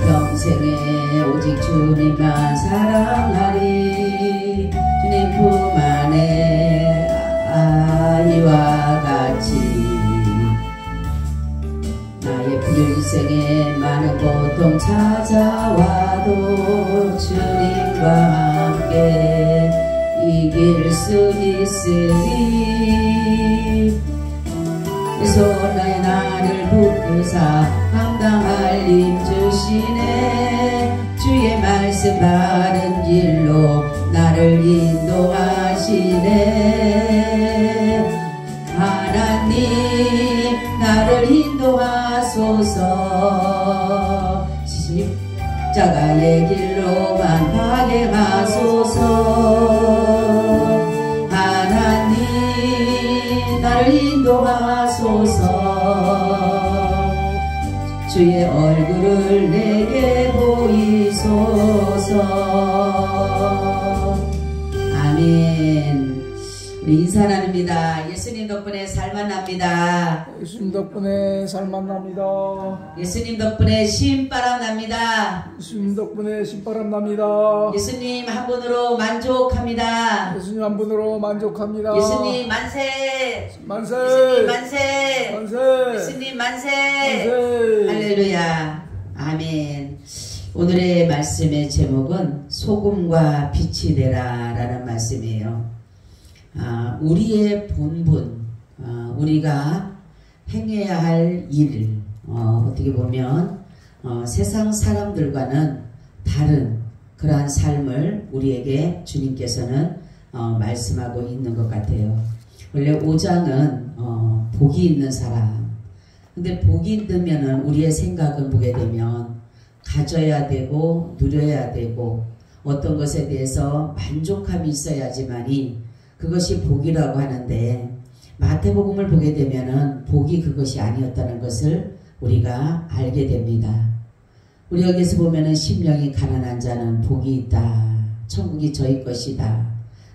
평생에 오직 주님만 사랑하리. 주님 품 안에 아이와 같이 나의 불일생에 많은 고통 찾아와도 주님과 함께 이길 수 있으리. 손에 나를 붙드사 감당할 힘 주시네. 주의 말씀 바른 길로 나를 인도하시네. 하나님 나를 인도하소서. 십자가의 길로만 가게 하소서. 하나님 나를 인도하소서. 주의 얼굴을 내게 보이소서. 아멘. 우리 인사 나눕니다. 예수님 덕분에 살 만납니다. 예수님 덕분에 살 만납니다. 예수님 덕분에 신바람 납니다. 예수님 덕분에 신바람 납니다. 예수님 한 분으로 만족합니다. 예수님 한 분으로 만족합니다. 예수님 만세. 만세. 예수님 만세. 만세. 예수님 만세. 만세. 할렐루야. 아멘. 오늘의 말씀의 제목은 소금과 빛이 되라 라는 말씀이에요. 우리의 본분, 우리가 행해야 할 일, 어떻게 보면 세상 사람들과는 다른 그러한 삶을 우리에게 주님께서는 말씀하고 있는 것 같아요. 원래 5장은 복이 있는 사람. 근데 복이 있으면 우리의 생각을 보게 되면 가져야 되고 누려야 되고 어떤 것에 대해서 만족함이 있어야지만이 그것이 복이라고 하는데, 마태복음을 보게 되면은 복이 그것이 아니었다는 것을 우리가 알게 됩니다. 우리 여기서 보면은 심령이 가난한 자는 복이 있다. 천국이 저희 것이다.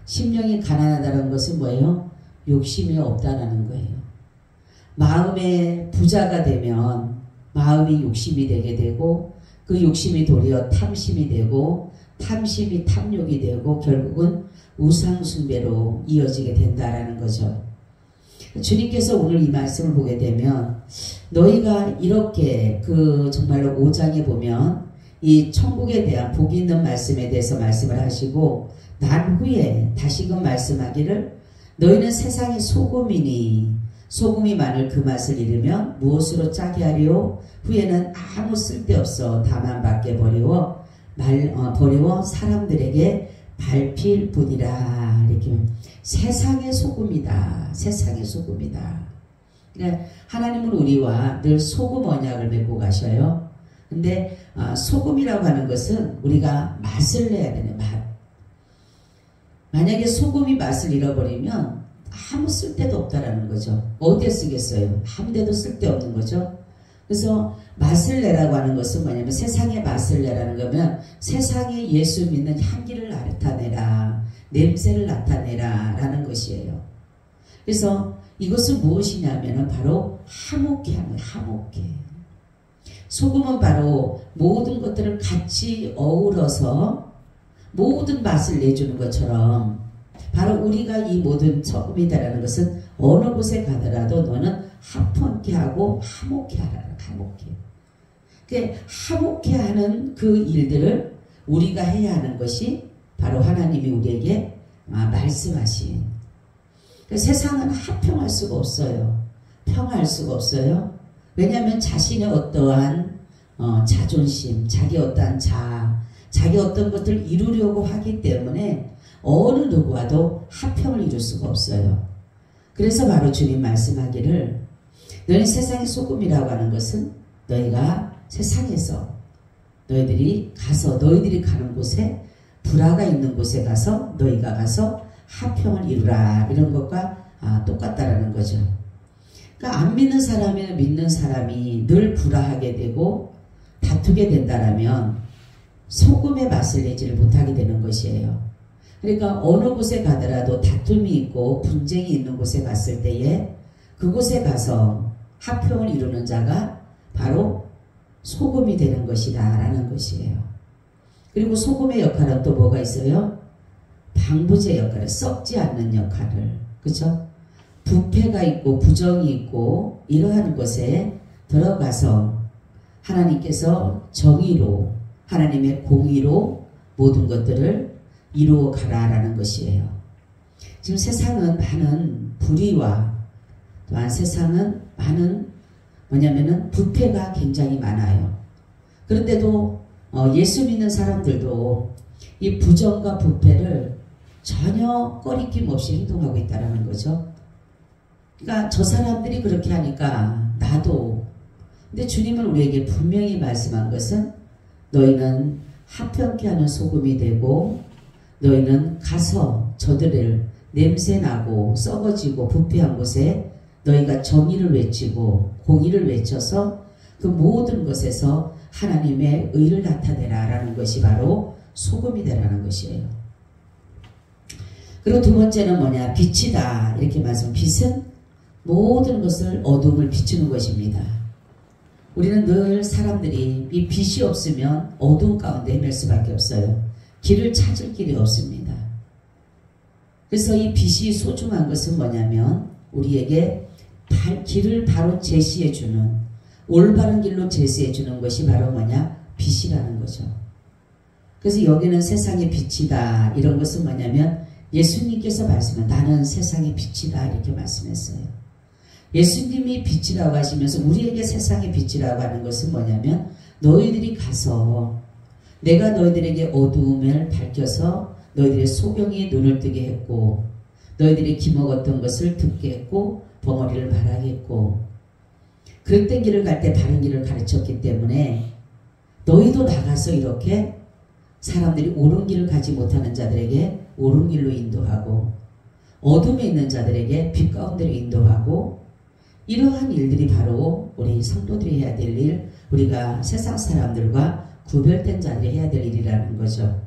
심령이 가난하다는 것은 뭐예요? 욕심이 없다라는 거예요. 마음의 부자가 되면 마음이 욕심이 되게 되고, 그 욕심이 도리어 탐심이 되고, 탐심이 탐욕이 되고, 결국은 우상숭배로 이어지게 된다라는 거죠. 주님께서 오늘 이 말씀을 보게 되면 너희가 이렇게 정말로 5장에 보면 이 천국에 대한 복이 있는 말씀에 대해서 말씀을 하시고, 난 후에 다시금 말씀하기를 너희는 세상의 소금이니 소금이 많을 그 맛을 잃으면 무엇으로 짜게 하리요? 후에는 아무 쓸데없어 다만 밖에 버리워 사람들에게 밟힐 뿐이라. 이렇게 세상의 소금이다. 세상의 소금이다. 그러니까 하나님은 우리와 늘 소금 언약을 맺고 가셔요. 근데 소금이라고 하는 것은 우리가 맛을 내야 되는 맛. 만약에 소금이 맛을 잃어버리면 아무 쓸데도 없다라는 거죠. 어디에 쓰겠어요? 아무 데도 쓸데없는 거죠. 그래서 맛을 내라고 하는 것은 뭐냐면 세상의 맛을 내라는 거면 세상에 예수 믿는 향기를 나타내라, 냄새를 나타내라 라는 것이에요. 그래서 이것은 무엇이냐면 바로 화목케 하는 화목케. 소금은 바로 모든 것들을 같이 어우러서 모든 맛을 내주는 것처럼 바로 우리가 이 모든 소금이다라는 것은 어느 곳에 가더라도 너는 화평케 하고 화목케 하라. 화목케. 그러니까 화목케 하는 그 일들을 우리가 해야 하는 것이 바로 하나님이 우리에게 말씀하신. 그러니까 세상은 화평할 수가 없어요. 평화할 수가 없어요. 왜냐하면 자신의 어떠한 자존심, 자기 어떠한 자기 어떤 것들을 이루려고 하기 때문에 어느 누구와도 화평을 이룰 수가 없어요. 그래서 바로 주님 말씀하기를 너희 세상의 소금이라고 하는 것은 너희가 세상에서 너희들이 가는 곳에 불화가 있는 곳에 가서 너희가 가서 화평을 이루라. 이런 것과 똑같다라는 거죠. 그러니까 안 믿는 사람이나 믿는 사람이 늘 불화하게 되고 다투게 된다라면 소금의 맛을 내지를 못하게 되는 것이에요. 그러니까 어느 곳에 가더라도 다툼이 있고 분쟁이 있는 곳에 갔을 때에 그곳에 가서 화평을 이루는 자가 바로 소금이 되는 것이다 라는 것이에요. 그리고 소금의 역할은 또 뭐가 있어요? 방부제 역할을, 썩지 않는 역할을, 그죠? 부패가 있고 부정이 있고 이러한 곳에 들어가서 하나님께서 정의로, 하나님의 공의로 모든 것들을 이루어 가라라는 것이에요. 지금 세상은 많은 불의와 또한 세상은 많은 뭐냐면은 부패가 굉장히 많아요. 그런데도 예수 믿는 사람들도 이 부정과 부패를 전혀 꺼리낌 없이 행동하고 있다는 거죠. 그러니까 저 사람들이 그렇게 하니까 나도. 근데 주님은 우리에게 분명히 말씀한 것은 너희는 하평케 하는 소금이 되고 너희는 가서 저들을 냄새나고 썩어지고 부패한 곳에 너희가 정의를 외치고 공의를 외쳐서 그 모든 것에서 하나님의 의를 나타내라 라는 것이 바로 소금이 되라는 것이에요. 그리고 두 번째는 뭐냐? 빛이다 이렇게 말씀. 빛은 모든 것을 어둠을 비추는 것입니다. 우리는 늘 사람들이 이 빛이 없으면 어두운 가운데 헤맬 수밖에 없어요. 길을 찾을 길이 없습니다. 그래서 이 빛이 소중한 것은 뭐냐면 우리에게 길을 바로 제시해주는, 올바른 길로 제시해주는 것이 바로 뭐냐? 빛이라는 거죠. 그래서 여기는 세상의 빛이다 이런 것은 뭐냐면 예수님께서 말씀한 나는 세상의 빛이다 이렇게 말씀했어요. 예수님이 빛이라고 하시면서 우리에게 세상의 빛이라고 하는 것은 뭐냐면 너희들이 가서 내가 너희들에게 어두움을 밝혀서 너희들의 소경이 눈을 뜨게 했고 너희들이 기먹었던 것을 듣게 했고 벙어리를 말하게 했고 그릇된 길을 갈 때 바른 길을 가르쳤기 때문에 너희도 나가서 이렇게 사람들이 옳은 길을 가지 못하는 자들에게 옳은 길로 인도하고 어둠에 있는 자들에게 빛 가운데로 인도하고 이러한 일들이 바로 우리 성도들이 해야 될 일, 우리가 세상 사람들과 구별된 자들이 해야 될 일이라는 거죠.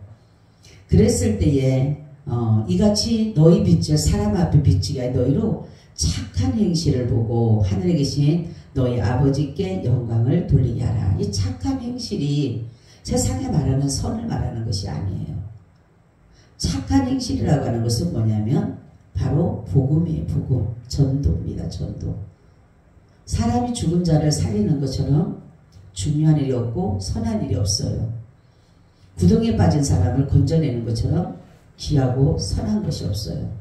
그랬을 때에 이같이 너희 빛을 사람 앞에 비치게 하 너희로 착한 행실을 보고 하늘에 계신 너희 아버지께 영광을 돌리게 하라. 이 착한 행실이 세상에 말하는 선을 말하는 것이 아니에요. 착한 행실이라고 하는 것은 뭐냐면 바로 복음이에요. 복음. 전도입니다. 전도. 사람이 죽은 자를 살리는 것처럼 중요한 일이 없고 선한 일이 없어요. 구덩이에 빠진 사람을 건져내는 것처럼 귀하고 선한 것이 없어요.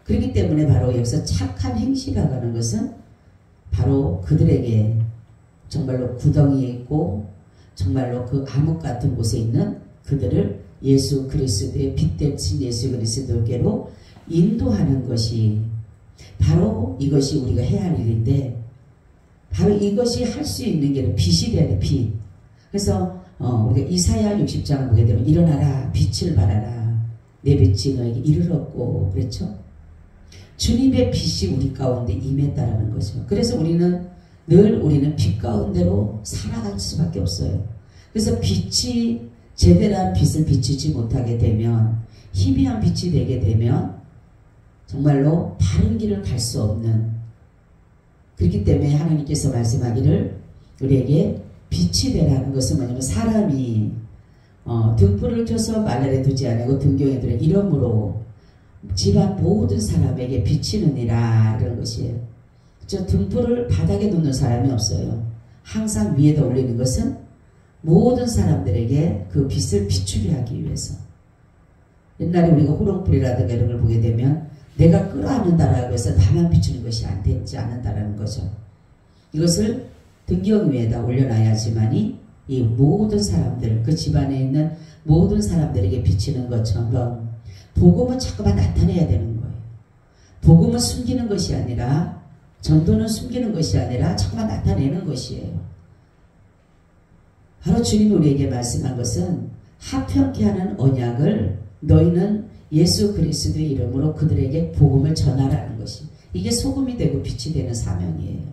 그렇기 때문에 바로 여기서 착한 행실이라고 하는 것은 바로 그들에게 정말로 구덩이에 있고 정말로 그 암흑 같은 곳에 있는 그들을 예수 그리스도의 빛대신 예수 그리스도께로 인도하는 것이 바로 이것이 우리가 해야 할 일인데 바로 이것이 할 수 있는 게 빛이 되는 빛. 그래서 우리가 이사야 60장을 보게 되면 일어나라 빛을 발하라 내 빛이 너에게 이르렀고 그렇죠? 주님의 빛이 우리 가운데 임했다라는 거죠. 그래서 우리는 빛 가운데로 살아갈 수밖에 없어요. 그래서 빛이 제대로한 빛을 비추지 못하게 되면 희미한 빛이 되게 되면 정말로 바른 길을 갈 수 없는 그렇기 때문에 하나님께서 말씀하기를 우리에게 빛이 되라는 것은 뭐냐면 사람이 등불을 켜서 말라에 두지 아니고 등경에 두라 이러므로 집안 모든 사람에게 비치느니라 이런 것이에요. 저 등불을 바닥에 놓는 사람이 없어요. 항상 위에다 올리는 것은 모든 사람들에게 그 빛을 비추게 하기 위해서. 옛날에 우리가 호롱불이라든가 이런 걸 보게 되면 내가 끌어안는다라고 해서 나만 비추는 것이 안 되지 않는다라는 거죠. 이것을 등경 위에다 올려놔야지만이 이 모든 사람들, 그 집안에 있는 모든 사람들에게 비치는 것처럼 복음은 자꾸만 나타내야 되는 거예요. 복음은 숨기는 것이 아니라 전도는 숨기는 것이 아니라 자꾸만 나타내는 것이에요. 바로 주님이 우리에게 말씀한 것은 하평케 하는 언약을 너희는 예수 그리스도의 이름으로 그들에게 복음을 전하라는 것이 이게 소금이 되고 빛이 되는 사명이에요.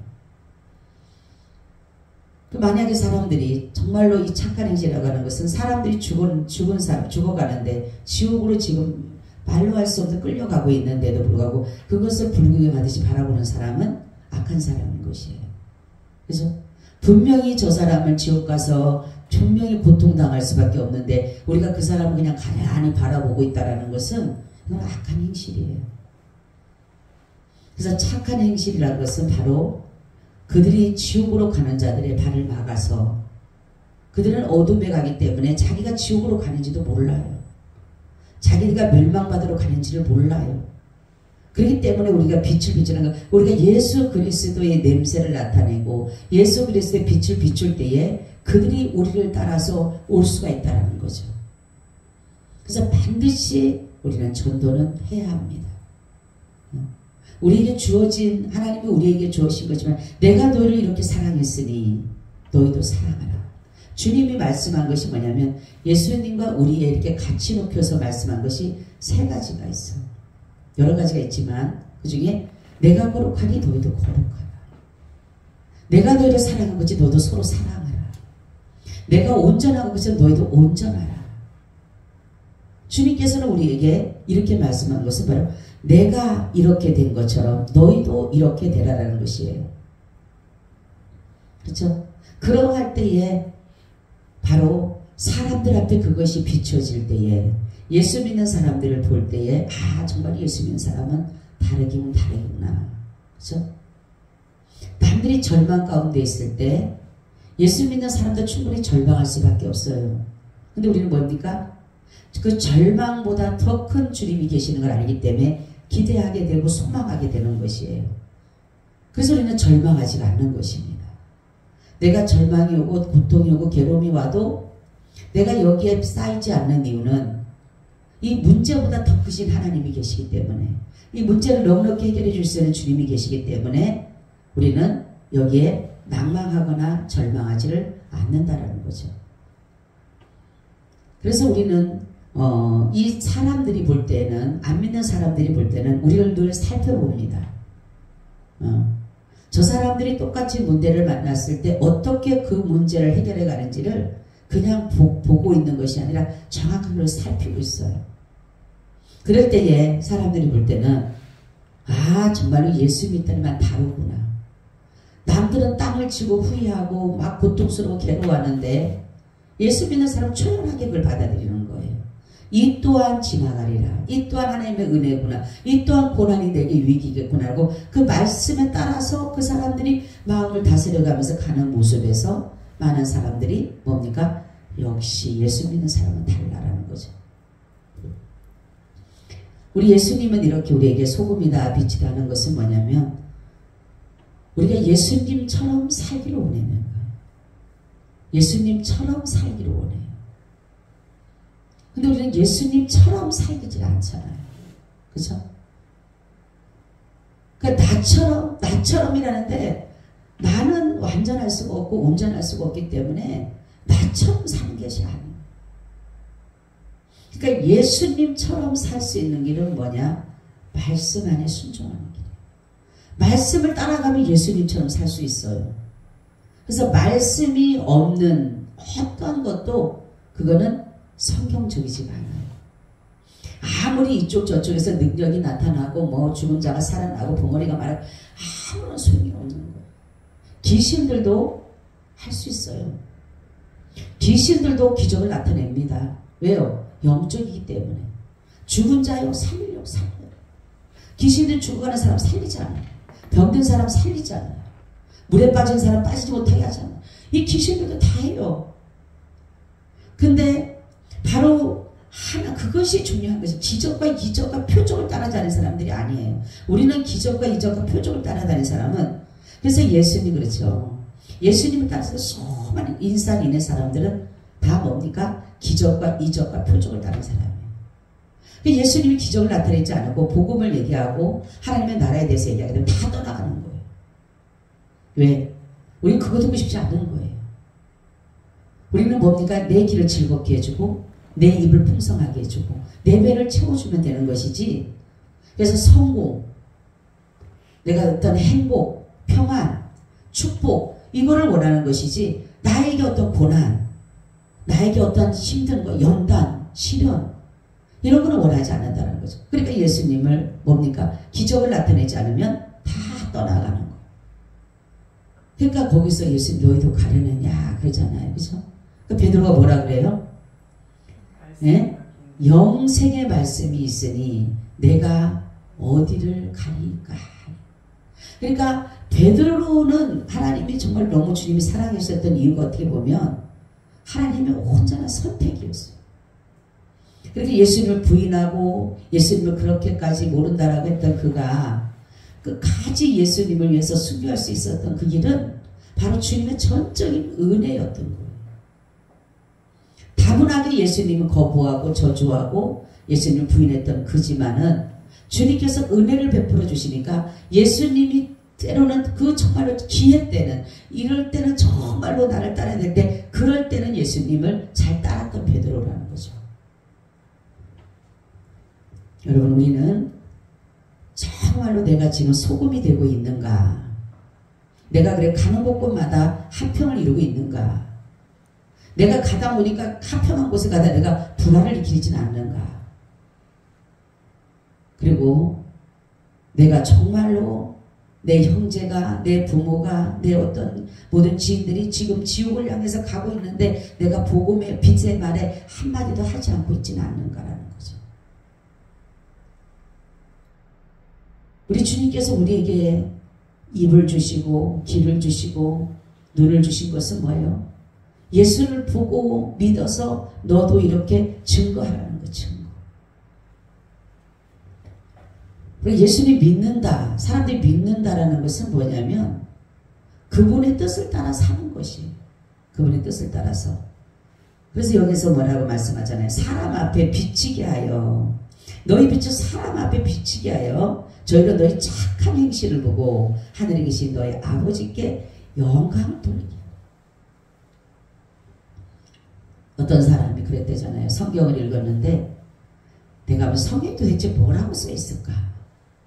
만약에 사람들이 정말로 이 착한 행실이라고 하는 것은 사람들이 죽은 사람 죽어가는데 지옥으로 지금 말로 할 수 없는 끌려가고 있는데도 불구하고 그것을 불구경하듯이 바라보는 사람은 악한 사람인 것이에요. 그래서 분명히 저 사람을 지옥 가서 분명히 고통당할 수밖에 없는데 우리가 그 사람을 그냥 가만히 바라보고 있다는 것은 이건 악한 행실이에요. 그래서 착한 행실이라는 것은 바로 그들이 지옥으로 가는 자들의 발을 막아서 그들은 어둠에 가기 때문에 자기가 지옥으로 가는지도 몰라요. 자기가 멸망받으러 가는지를 몰라요. 그렇기 때문에 우리가 빛을 비추는 것, 우리가 예수 그리스도의 냄새를 나타내고 예수 그리스도의 빛을 비출 때에 그들이 우리를 따라서 올 수가 있다는 거죠. 그래서 반드시 우리는 전도는 해야 합니다. 우리에게 주어진, 하나님이 우리에게 주어진 거지만 내가 너희를 이렇게 사랑했으니 너희도 사랑하라. 주님이 말씀한 것이 뭐냐면 예수님과 우리에 이렇게 같이 높여서 말씀한 것이 세 가지가 있어. 여러 가지가 있지만 그 중에 내가 거룩하니 너희도 거룩하라. 내가 너희를 사랑한 것이 너도 서로 사랑하라. 내가 온전한 것이 너희도 온전하라. 주님께서는 우리에게 이렇게 말씀한 것은 바로 내가 이렇게 된 것처럼 너희도 이렇게 되라라는 것이에요. 그렇죠? 그러할 때에 바로 사람들 앞에 그것이 비춰질 때에 예수 믿는 사람들을 볼 때에 정말 예수 믿는 사람은 다르긴 다르구나. 그렇죠? 남들이 절망 가운데 있을 때 예수 믿는 사람도 충분히 절망할 수밖에 없어요. 근데 우리는 뭡니까? 그 절망보다 더 큰 주님이 계시는 걸 알기 때문에 기대하게 되고 소망하게 되는 것이에요. 그래서 우리는 절망하지 않는 것입니다. 내가 절망이 오고 고통이 오고 괴로움이 와도 내가 여기에 쌓이지 않는 이유는 이 문제보다 더 크신 하나님이 계시기 때문에, 이 문제를 넉넉히 해결해 줄 수 있는 주님이 계시기 때문에 우리는 여기에 낭망하거나 절망하지를 않는다라는 거죠. 그래서 우리는 이 사람들이 볼 때는, 안 믿는 사람들이 볼 때는 우리를 늘 살펴봅니다. 저 사람들이 똑같이 문제를 만났을 때 어떻게 그 문제를 해결해 가는지를 그냥 보고 있는 것이 아니라 정확하게 그걸 살피고 있어요. 그럴 때에 사람들이 볼 때는 정말로 예수 믿다니만 다르구나. 남들은 땅을 치고 후회하고 막 고통스러워 괴로워하는데 예수 믿는 사람은 초연하게 그걸 받아들이는 거예요. 이 또한 지나가리라. 이 또한 하나님의 은혜구나. 이 또한 고난이 내게 위기겠구나 하고 그 말씀에 따라서 그 사람들이 마음을 다스려가면서 가는 모습에서 많은 사람들이 뭡니까? 역시 예수 믿는 사람은 달라라는 거죠. 우리 예수님은 이렇게 우리에게 소금이다 빛이다 하는 것은 뭐냐면 우리가 예수님처럼 살기를 원하는 거예요. 예수님처럼 살기를 원해요. 근데 우리는 예수님처럼 살기질 않잖아요. 그죠? 그러니까 나처럼이라는데 나는 완전할 수가 없고 온전할 수가 없기 때문에 나처럼 사는 것이 아니에요. 그러니까 예수님처럼 살 수 있는 길은 뭐냐? 말씀 안에 순종하는 길이에요. 말씀을 따라가면 예수님처럼 살 수 있어요. 그래서 말씀이 없는 어떤 것도 그거는 성경적이지가 않아요. 아무리 이쪽 저쪽에서 능력이 나타나고 뭐 죽은 자가 살아나고 벙어리가 말하고 아무런 소용이 없는 거예요. 귀신들도 할 수 있어요. 귀신들도 기적을 나타냅니다. 왜요? 영적이기 때문에. 죽은 자요 살려요. 귀신들 죽어가는 사람 살리지 않아요. 병든 사람 살리지 않아요. 물에 빠진 사람 빠지지 못하게 하잖아요. 이 귀신들도 다 해요. 근데 바로 그것이 중요한 것이 기적과 이적과 표적을 따라다니는 사람들이 아니에요. 우리는 기적과 이적과 표적을 따라다니는 사람은, 그래서 예수님 그렇죠. 예수님을 따라서 수많은 인산인의 사람들은 다 뭡니까? 기적과 이적과 표적을 따르는 사람이에요. 예수님이 기적을 나타내지 않고 복음을 얘기하고 하나님의 나라에 대해서 얘기하게 되면 다 떠나가는 거예요. 왜? 우리는 그거 듣고 싶지 않는 거예요. 우리는 뭡니까? 내 길을 즐겁게 해주고 내 입을 풍성하게 해주고 내 배를 채워주면 되는 것이지. 그래서 성공, 내가 어떤 행복, 평안, 축복 이거를 원하는 것이지 나에게 어떤 고난, 나에게 어떤 힘든 거, 연단, 시련 이런 거는 원하지 않는다는 거죠. 그러니까 예수님을 뭡니까? 기적을 나타내지 않으면 다 떠나가는 거예요. 그러니까 거기서 예수님 너희도 가려느냐 그러잖아요. 그죠? 그러니까 베드로가 뭐라 그래요? 예? 영생의 말씀이 있으니 내가 어디를 가리까. 그러니까 베드로는 하나님이 정말 너무 주님이 사랑하셨던 이유가 어떻게 보면 하나님의 온전한 선택이었어요. 그렇게 예수님을 부인하고 예수님을 그렇게까지 모른다라고 했던 그가 끝까지 예수님을 위해서 순교할 수 있었던 그 길은 바로 주님의 전적인 은혜였던 거예요. 다분하게 예수님을 거부하고 저주하고 예수님을 부인했던 그지만은 주님께서 은혜를 베풀어 주시니까 예수님이 때로는 그 정말로 기회 때는 이럴 때는 정말로 나를 따라야 될 때 그럴 때는 예수님을 잘 따랐던 베드로라는 거죠. 여러분 우리는 정말로 내가 지금 소금이 되고 있는가? 내가 그래 가는 곳곳마다 한평을 이루고 있는가? 내가 가다 보니까 한평한 곳에 가다 내가 불화를 일으키지는 않는가? 그리고 내가 정말로 내 형제가, 내 부모가, 내 어떤 모든 지인들이 지금 지옥을 향해서 가고 있는데 내가 복음의 빛의 말에 한마디도 하지 않고 있지는 않는가라는 거죠. 우리 주님께서 우리에게 입을 주시고 귀를 주시고 눈을 주신 것은 뭐예요? 예수를 보고 믿어서 너도 이렇게 증거하라는 거, 증거. 그리고 예수님 믿는다, 사람들이 믿는다라는 것은 뭐냐면 그분의 뜻을 따라 사는 것이에요. 그분의 뜻을 따라서. 그래서 여기서 뭐라고 말씀하잖아요. 사람 앞에 비치게 하여, 너희 빛을 사람 앞에 비치게 하여 저희가 너희 착한 행실을 보고 하늘에 계신 너희 아버지께 영광을 돌리게. 어떤 사람이 그랬대잖아요. 성경을 읽었는데 내가 성경에 도대체 뭐라고 써 있을까?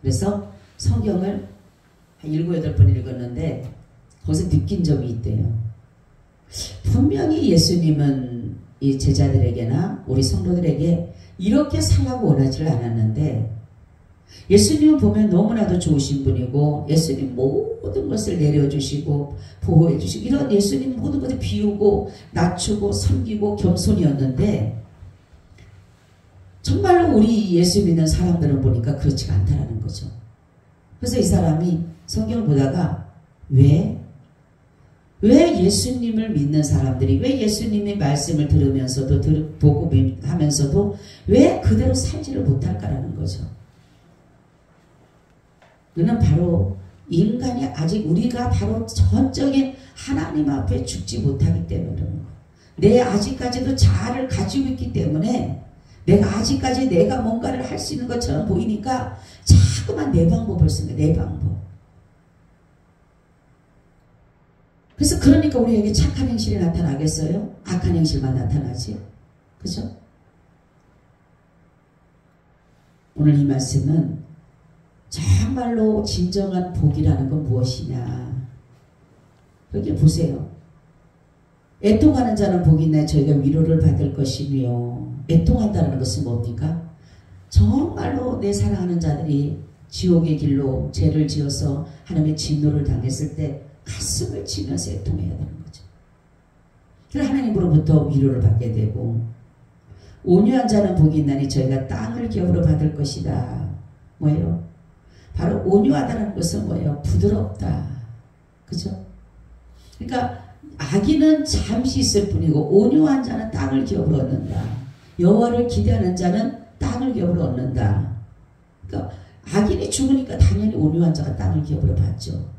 그래서 성경을 한 7, 8번 읽었는데 거기서 느낀 점이 있대요. 분명히 예수님은 이 제자들에게나 우리 성도들에게 이렇게 살라고 원하지를 않았는데 예수님을 보면 너무나도 좋으신 분이고 예수님 모든 것을 내려주시고 보호해주시고 이런 예수님 모든 것을 비우고 낮추고 섬기고 겸손이었는데 정말로 우리 예수 믿는 사람들을 보니까 그렇지가 않다라는 거죠. 그래서 이 사람이 성경을 보다가 왜 예수님을 믿는 사람들이 왜 예수님의 말씀을 들으면서도 보고 하면서도 왜 그대로 살지를 못할까라는 거죠. 그는 바로 인간이 아직 우리가 바로 전적인 하나님 앞에 죽지 못하기 때문에 그런 거예요. 내 아직까지도 자아를 가지고 있기 때문에 내가 아직까지 내가 뭔가를 할 수 있는 것처럼 보이니까 자꾸만 내 방법을 쓰는 거예요. 내 방법. 그래서 그러니까 우리에게 착한 행실이 나타나겠어요? 악한 행실만 나타나지. 그죠? 오늘 이 말씀은 정말로 진정한 복이라는 건 무엇이냐. 여기 보세요. 애통하는 자는 복이 있나요? 저희가 위로를 받을 것이며 애통한다는 것은 뭡니까? 정말로 내 사랑하는 자들이 지옥의 길로 죄를 지어서 하나님의 진노를 당했을 때 가슴을 치면서 애통해야 되는 거죠. 그래서 하나님으로부터 위로를 받게 되고 온유한 자는 복이 있나니 저희가 땅을 기업으로 받을 것이다. 뭐예요? 바로 온유하다는 것은 뭐예요? 부드럽다. 그죠? 그러니까 악인은 잠시 있을 뿐이고 온유한 자는 땅을 기업으로 얻는다. 여호와를 기대하는 자는 땅을 기업으로 얻는다. 그러니까 악인이 죽으니까 당연히 온유한 자가 땅을 기업으로 받죠.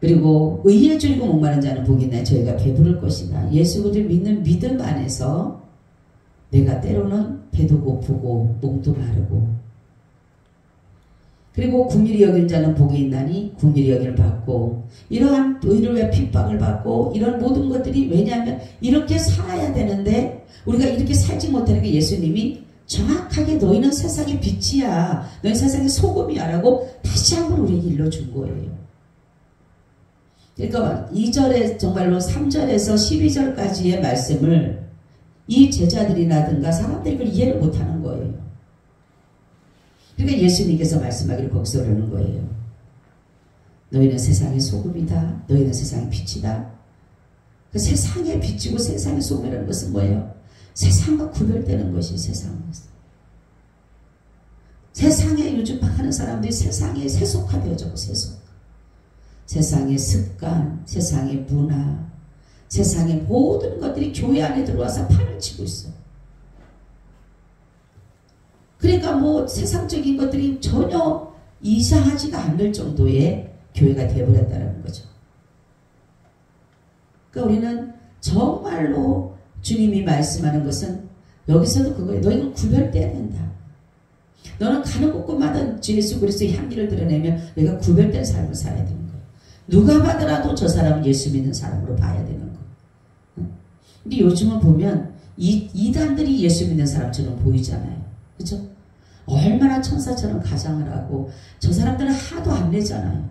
그리고 의에 줄이고 목마른 자는 복이 있나요? 저희가 배부를 것이다. 예수 그리스도를 믿는 믿음 안에서 내가 때로는 배도 고프고 몸도 마르고 그리고 궁일이 여긴 자는 복이 있나니 궁일이 여김을 받고 이러한 의를 위해 핍박을 받고 이런 모든 것들이 왜냐하면 이렇게 살아야 되는데 우리가 이렇게 살지 못하는 게 예수님이 정확하게 너희는 세상의 빛이야. 너희 세상의 소금이야 라고 다시 한번 우리에게 일러준 거예요. 그러니까 2절에 정말로 3절에서 12절까지의 말씀을 이 제자들이라든가 사람들이 그걸 이해를 못하는 거예요. 그러니까 예수님께서 말씀하기를 거기서 그러는 거예요. 너희는 세상의 소금이다. 너희는 세상의 빛이다. 그 세상의 빛이고 세상의 소금이라는 것은 뭐예요? 세상과 구별되는 것이 세상입니다. 세상에 요즘 많은 사람들이 세상에 세속화되어져 세속. 세상의 습관, 세상의 문화, 세상의 모든 것들이 교회 안에 들어와서 판을 치고 있어요. 그러니까 뭐 세상적인 것들이 전혀 이상하지가 않을 정도의 교회가 되어버렸다는 거죠. 그러니까 우리는 정말로 주님이 말씀하는 것은 여기서도 그거예요. 너희는 구별돼야 된다. 너는 가는 곳곳마다 예수 그리스도의 향기를 드러내면 너희가 구별된 삶을 살아야 되는 거예요. 누가 봐더라도 저 사람은 예수 믿는 사람으로 봐야 되는 거예요. 근데 요즘은 보면 이단들이 예수 믿는 사람처럼 보이잖아요. 그렇죠? 얼마나 천사처럼 가장을 하고 저 사람들은 하도 안 내잖아요.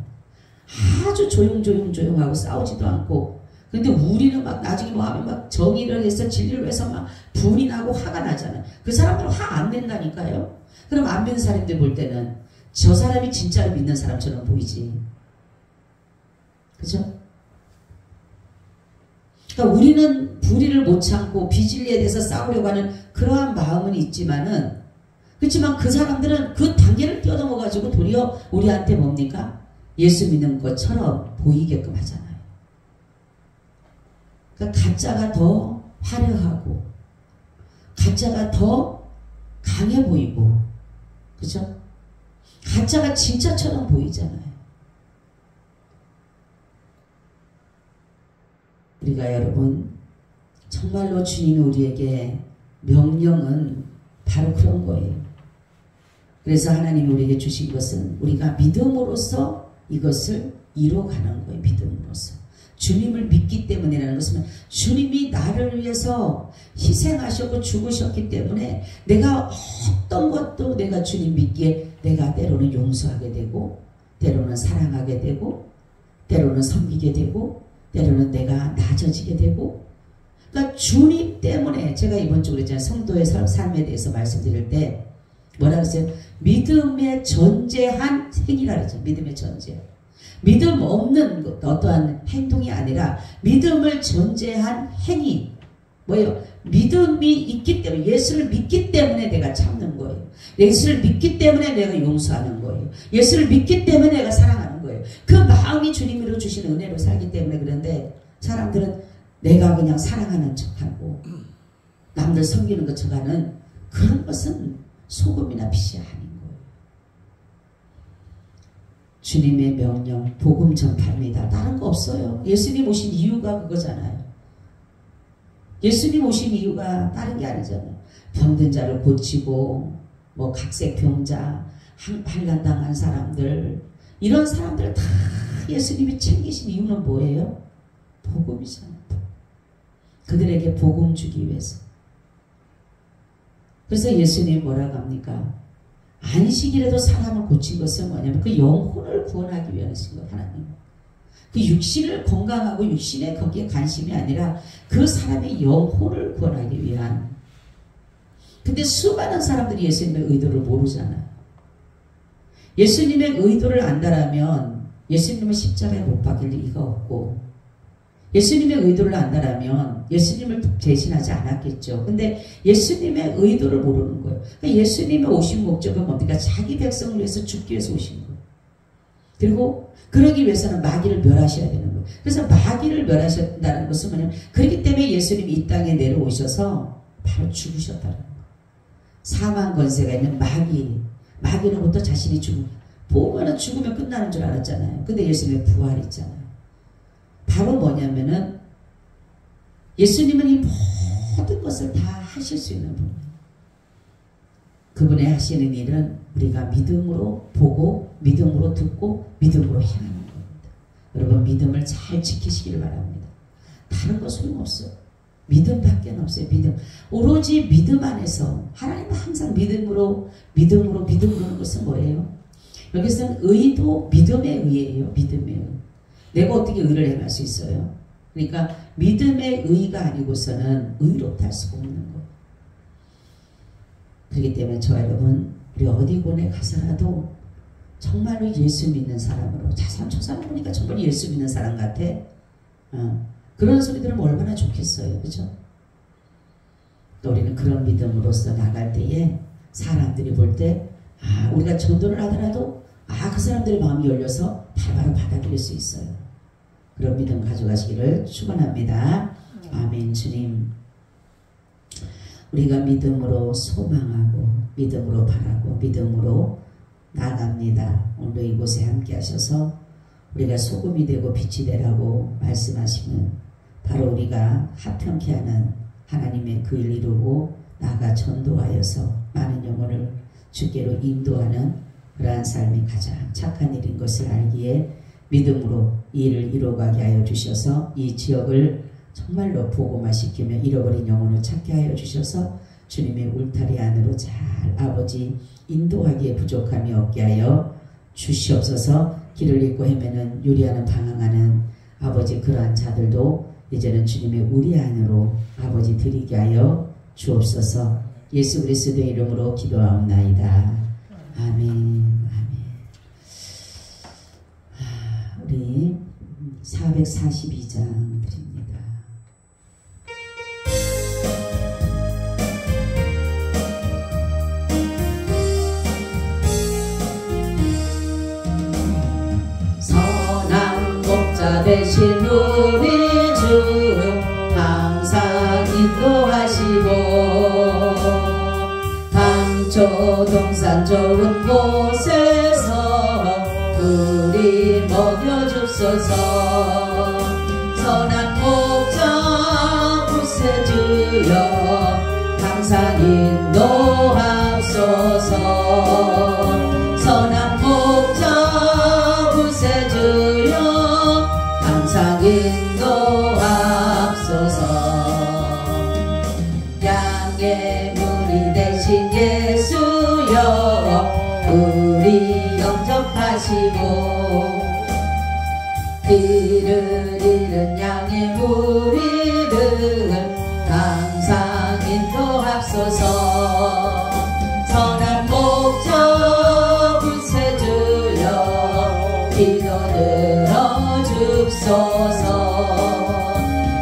아주 조용하고 싸우지도 않고. 근데 우리는 막 나중에 뭐 하면 막 정의를 해서 진리를 해서 막 분이 나고 화가 나잖아요. 그 사람들은 화 안 낸다니까요. 그럼 안 믿는 사람들 볼 때는 저 사람이 진짜로 믿는 사람처럼 보이지. 그죠? 그러니까 우리는 불의를 못 참고 비진리에 대해서 싸우려고 하는 그러한 마음은 있지만은, 그렇지만 그 사람들은 그 단계를 뛰어넘어가지고 도리어 우리한테 뭡니까? 예수 믿는 것처럼 보이게끔 하잖아요. 그러니까 가짜가 더 화려하고 가짜가 더 강해 보이고, 그죠? 가짜가 진짜처럼 보이잖아요. 우리가 여러분 정말로 주님이 우리에게 명령은 바로 그런 거예요. 그래서 하나님이 우리에게 주신 것은 우리가 믿음으로써 이것을 이뤄가는 거예요. 믿음으로써. 주님을 믿기 때문이라는 것은 주님이 나를 위해서 희생하셨고 죽으셨기 때문에 내가 어떤 것도 내가 주님 믿기에 내가 때로는 용서하게 되고, 때로는 사랑하게 되고, 때로는 섬기게 되고, 때로는 내가 낮아지게 되고. 그러니까 주님 때문에 제가 이번 주에 그랬잖아요. 성도의 삶에 대해서 말씀드릴 때 뭐라 그랬어요? 믿음에 전제한 행위라 그랬죠. 믿음의 전제. 믿음 없는 어떠한 행동이 아니라 믿음을 전제한 행위. 뭐예요? 믿음이 있기 때문에, 예수를 믿기 때문에 내가 참는 거예요. 예수를 믿기 때문에 내가 용서하는 거예요. 예수를 믿기 때문에 내가 사랑하는 거예요. 그 마음이 주님으로 주신 은혜로 살기 때문에. 그런데 사람들은 내가 그냥 사랑하는 척하고 남들 섬기는 것 척하는 그런 것은 소금이나 빛이 아닌 거예요. 주님의 명령, 복음 전파입니다. 다른 거 없어요. 예수님 오신 이유가 그거잖아요. 예수님 오신 이유가 다른 게 아니잖아요. 병든 자를 고치고, 뭐 각색 병자, 환난당한 사람들, 이런 사람들을 다 예수님이 챙기신 이유는 뭐예요? 복음이잖아요. 그들에게 복음 주기 위해서. 그래서 예수님이 뭐라고 합니까? 안식일에도 사람을 고친 것은 뭐냐면 그 영혼을 구원하기 위하신 것, 하나님. 그 육신을 건강하고 육신에 거기에 관심이 아니라 그 사람의 영혼을 구원하기 위한. 근데 수많은 사람들이 예수님의 의도를 모르잖아요. 예수님의 의도를 안다라면 예수님은 십자가에 못 박힐 리가 없고, 예수님의 의도를 안다라면 예수님을 대신하지 않았겠죠. 근데 예수님의 의도를 모르는 거예요. 그러니까 예수님의 오신 목적은 뭡니까? 자기 백성을 위해서 죽기 위해서 오신 거예요. 그리고 그러기 위해서는 마귀를 멸하셔야 되는 거예요. 그래서 마귀를 멸하셨다는 것은 뭐냐면, 그렇기 때문에 예수님이 이 땅에 내려오셔서 바로 죽으셨다는 거예요. 사망 권세가 있는 마귀로부터 자신이 보면은 죽으면 끝나는 줄 알았잖아요. 근데 예수님의 부활이 있잖아요. 바로 뭐냐면은 예수님은 이 모든 것을 다 하실 수 있는 분이에요. 그분의 하시는 일은 우리가 믿음으로 보고, 믿음으로 듣고, 믿음으로 행하는 겁니다. 여러분, 믿음을 잘 지키시기를 바랍니다. 다른 거 소용없어요. 믿음밖에 없어요. 믿음. 오로지 믿음 안에서, 하나님은 항상 믿음으로 하는 것은 뭐예요? 여기서는 의도, 믿음의 의예요. 믿음의 의. 내가 어떻게 의를 행할 수 있어요? 그러니까 믿음의 의가 아니고서는 의롭다 할 수가 없는 거예요. 그렇기 때문에 저 여러분, 우리 어디 곳에 가서라도 정말로 예수 믿는 사람으로 저 사람 보니까 정말 예수 믿는 사람 같아. 그런 소리 들으면 얼마나 좋겠어요. 그죠? 또 우리는 그런 믿음으로서 나갈 때에 사람들이 볼 때 우리가 전도를 하더라도 그 사람들의 마음이 열려서 바로 받아들일 수 있어요. 그런 믿음 가져가시기를 축원합니다. 아멘. 주님, 우리가 믿음으로 소망하고 믿음으로 바라고 믿음으로 나갑니다. 오늘도 이곳에 함께 하셔서 우리가 소금이 되고 빛이 되라고 말씀하시면 바로 우리가 합평케 하는 하나님의 그 일 이루고 나아가 전도하여서 많은 영혼을 주께로 인도하는 그러한 삶이 가장 착한 일인 것을 알기에 믿음으로 이 일을 이루어가게 하여 주셔서 이 지역을 정말로 복음화시키며 잃어버린 영혼을 찾게 하여 주셔서 주님의 울타리 안으로 잘 아버지 인도하기에 부족함이 없게 하여 주시옵소서. 길을 잃고 헤매는 유리하는 방황하는 아버지 그러한 자들도 이제는 주님의 우리 안으로 아버지 드리게 하여 주옵소서. 예수 그리스도의 이름으로 기도하옵나이다. 아멘. 아멘. 우리 442장 드립니다. 선한 목자 되신 우리 주 항상 인도하시고 강초 동산 좋은 곳에서 우리 먹여줍소서. 선한 목자 구세주여 항상 인도하소서. 선한 목자 구세주여 항상 인도하소서. 양의 무리 되신 예수여 우리 영접하시고 길을 잃은 양의 무리를 항상 인도하소서. 선한 목자 구세주여 기도 들어줍소서.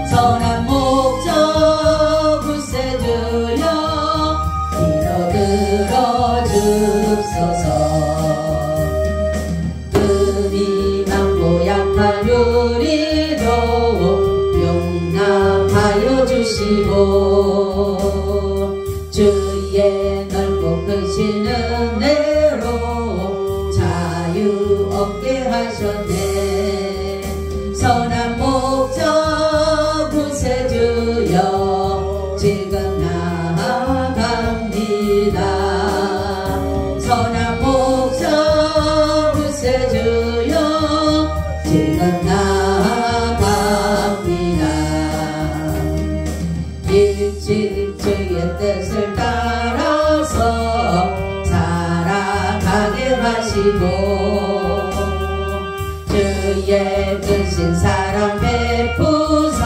선한 목자 구세주여 기도 들어줍소서. 뜸이 많고 약한 우리도 용납하여 주시고 주의 넓고 크신 은혜로 자유 얻게 하셨네. 선한 목자 구세주여 지금 나아갑니다. 선한 목자 구세주여 지금 나아갑니다. 일찍 주의 뜻을 따라서 살아가게 하시고 주의 크신 사랑 베푸사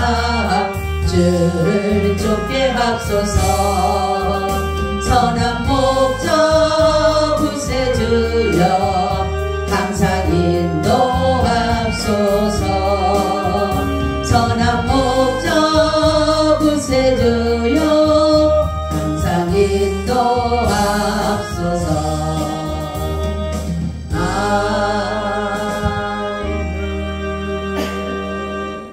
주를 쫓게 하소서. 선한 목자 구세주여 항상 인도하소서. 선한 목자